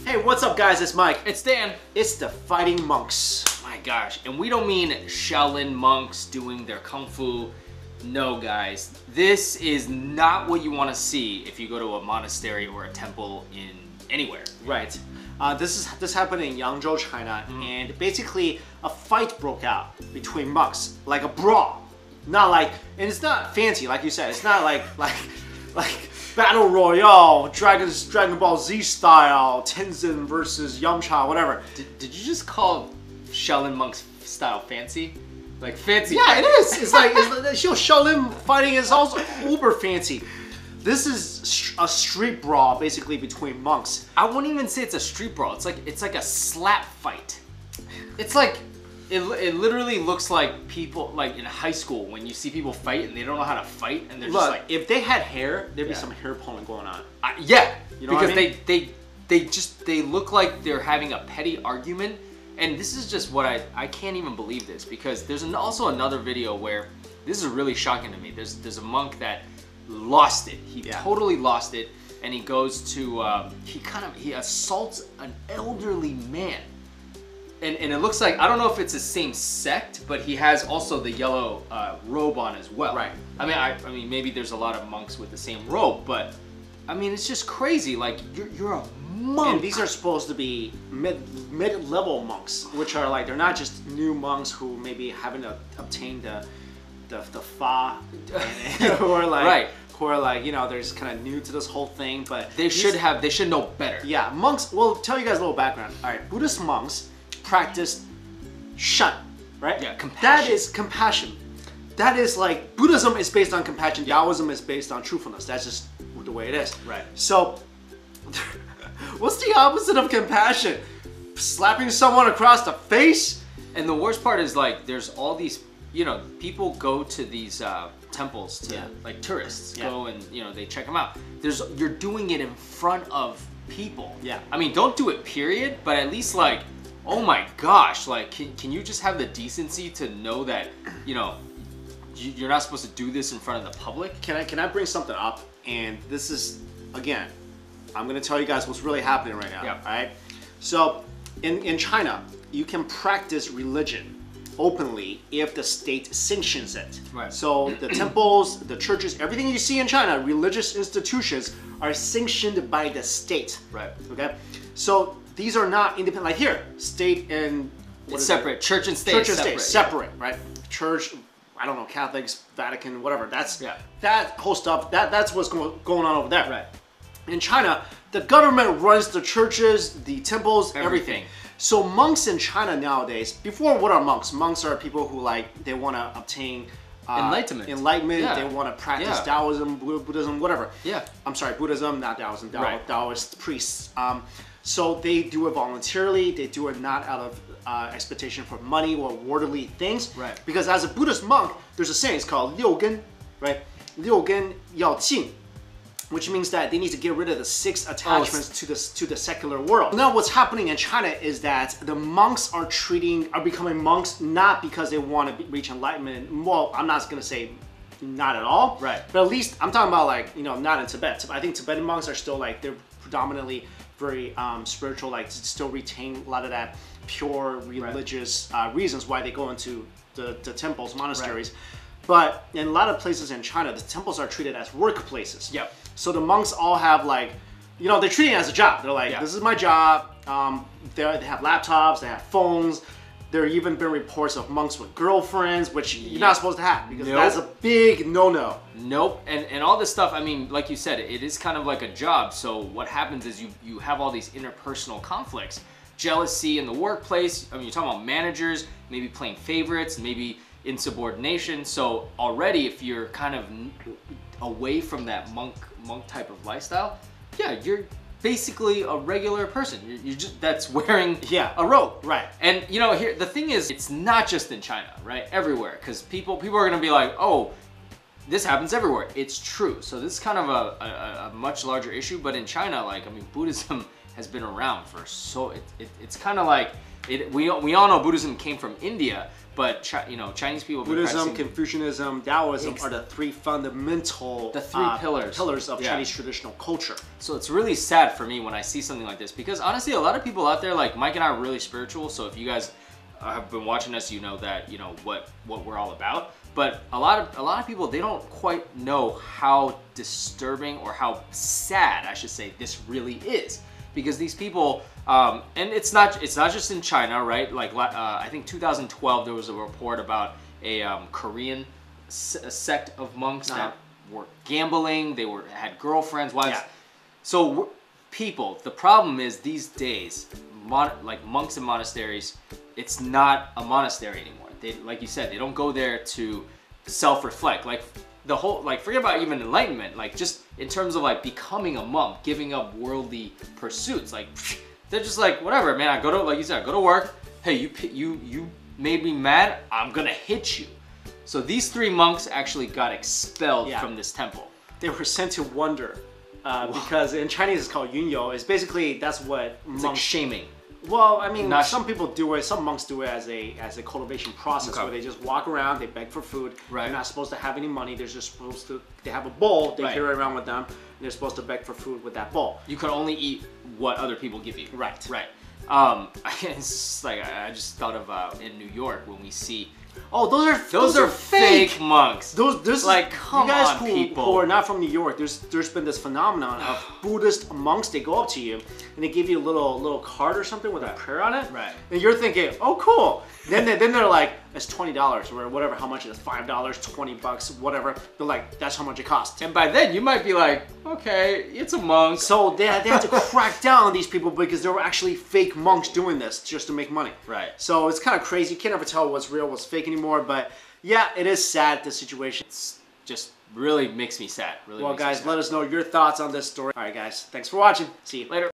Hey, what's up guys? It's Mike. It's Dan. It's the fighting monks. My gosh, and we don't mean Shaolin monks doing their kung fu. No guys, this is not what you want to see if you go to a monastery or a temple in anywhere. Right. This happened in Yangzhou, China, and basically a fight broke out between monks, like a brawl. Not like, and it's not fancy, like you said. It's not like Battle Royale, Dragon Ball Z style, Tenzin versus Yamcha, whatever. Did you just call Shaolin monks style fancy? Like fancy? Yeah, it is. It's like Shaolin fighting is also uber fancy. This is a street brawl basically between monks. I wouldn't even say it's a street brawl. It's like a slap fight. It's like it literally looks like people like in high school when you see people fight and they don't know how to fight and they're just like, if they had hair, there'd be some hair pulling going on. Yeah, you know because what I mean? they look like they're having a petty argument. And this is just what I can't even believe this, because there's also another video where this is really shocking to me. There's a monk that lost it. He totally lost it, and he goes to he assaults an elderly man, and it looks like, I don't know if it's the same sect, but he has also the yellow robe on as well. Right. I mean maybe there's a lot of monks with the same robe, but I mean it's just crazy. Like you're a monk. And these are supposed to be mid-level monks, which are like, they're not just new monks who maybe haven't obtained the fa, who are like, you know, they're just kind of new to this whole thing, but they should know better. Yeah, monks. Well, tell you guys a little background. All right, Buddhist monks practice shun, right? Yeah, compassion. That is compassion. That is like, Buddhism is based on compassion. Taoism is based on truthfulness. That's just the way it is. Right. So, what's the opposite of compassion? Slapping someone across the face? And the worst part is, like, there's all these, you know, people go to these temples to, like, tourists go and, you know, they check them out. You're doing it in front of people. Yeah. I mean, don't do it, period, but at least, like, oh my gosh, like, can you just have the decency to know that, you know, you're not supposed to do this in front of the public? Can I bring something up? And this is, again, I'm gonna tell you guys what's really happening right now. Yeah. All right. So in China, you can practice religion openly if the state sanctions it. Right. So the temples, the churches, everything you see in China, religious institutions are sanctioned by the state. Right. Okay. So these are not independent. Like here, state and It's separate. Church and state. Church and state separate, right? Church, I don't know, Catholics, Vatican, whatever. That's that whole stuff. That's what's going on over there. Right. In China, the government runs the churches, the temples, everything. So monks in China nowadays, before, what are monks? Monks are people who, like, they want to obtain enlightenment. Yeah. They want to practice Taoism, Buddhism, whatever. Yeah. I'm sorry, Buddhism, not Taoism. Right. Taoist priests. So they do it voluntarily. They do it not out of expectation for money or worldly things. Right. Because as a Buddhist monk, there's a saying, it's called 六根, right? 六根要净, which means that they need to get rid of the 6 attachments to the secular world. Now what's happening in China is that the monks are becoming monks not because they want to reach enlightenment. Well, I'm not going to say not at all. Right. But at least I'm talking about, like, you know, not in Tibet. I think Tibetan monks are still, like, they're predominantly very spiritual, like, still retain a lot of that pure religious reasons why they go into the temples, monasteries. Right. But in a lot of places in China, the temples are treated as workplaces. Yep. So the monks all have, like, you know, they're treating it as a job. They're like, this is my job. They have laptops, they have phones. There have even been reports of monks with girlfriends, which you're not supposed to have, because that's a big no-no. Nope. And all this stuff, I mean, like you said, it is kind of like a job. So what happens is you have all these interpersonal conflicts. Jealousy in the workplace. I mean, you're talking about managers, maybe playing favorites, maybe insubordination. So already, if you're kind of away from that monk type of lifestyle, yeah, you're basically a regular person. You're just that's wearing a robe, right? And you know, here the thing is, it's not just in China, right? Everywhere, because people are gonna be like, oh, this happens everywhere. It's true. So this is kind of a much larger issue. But in China, like, I mean, Buddhism has been around for it's kind of like we all know Buddhism came from India, but Chinese people have been Buddhism, practicing Confucianism, Taoism are the three fundamental pillars of Chinese traditional culture. So it's really sad for me when I see something like this, because honestly, a lot of people out there, like Mike and I, are really spiritual. So if you guys have been watching us, you know that what we're all about. But a lot of people, they don't quite know how disturbing, or how sad, I should say, this really is. Because these people, and it's not just in China, right? Like I think 2012 there was a report about a Korean sect of monks that were gambling. They had girlfriends, wives. Yeah. So people, the problem is these days, like monks in monasteries, it's not a monastery anymore. They, like you said, they don't go there to self-reflect. Like the whole, like, forget about even enlightenment, like just in terms of like becoming a monk, giving up worldly pursuits, like they're just like, whatever, man, I go to, like you said, I go to work. Hey, you made me mad, I'm gonna hit you. So these 3 monks actually got expelled from this temple. They were sent to wander, because in Chinese it's called Yangzhou. It's basically, that's what it's like shaming. Well, I mean, some people do it. Some monks do it as a cultivation process, where they just walk around, they beg for food. Right. They're not supposed to have any money. They're just supposed to. They have a bowl. They carry it around with them. And they're supposed to beg for food with that bowl. You can only eat what other people give you. Right. Right. It's just like I just thought of in New York when we see. Oh, those are fake monks. Those like, come you guys on, people who are not from New York. There's been this phenomenon of Buddhist monks. They go up to you and they give you a little card or something with a prayer on it. Right. And you're thinking, oh, cool. Then they're like, it's $20 or whatever. How much it is? $5, $20, whatever. They're like, that's how much it costs. And by then you might be like, okay, it's a monk. So they had to crack down on these people because there were actually fake monks doing this just to make money. Right. So it's kind of crazy. You can't ever tell what's real, what's fake anymore. But yeah, it is sad, the situation. It's just really makes me sad. Really. Well, guys, let us know your thoughts on this story. All right, guys, thanks for watching. See you later.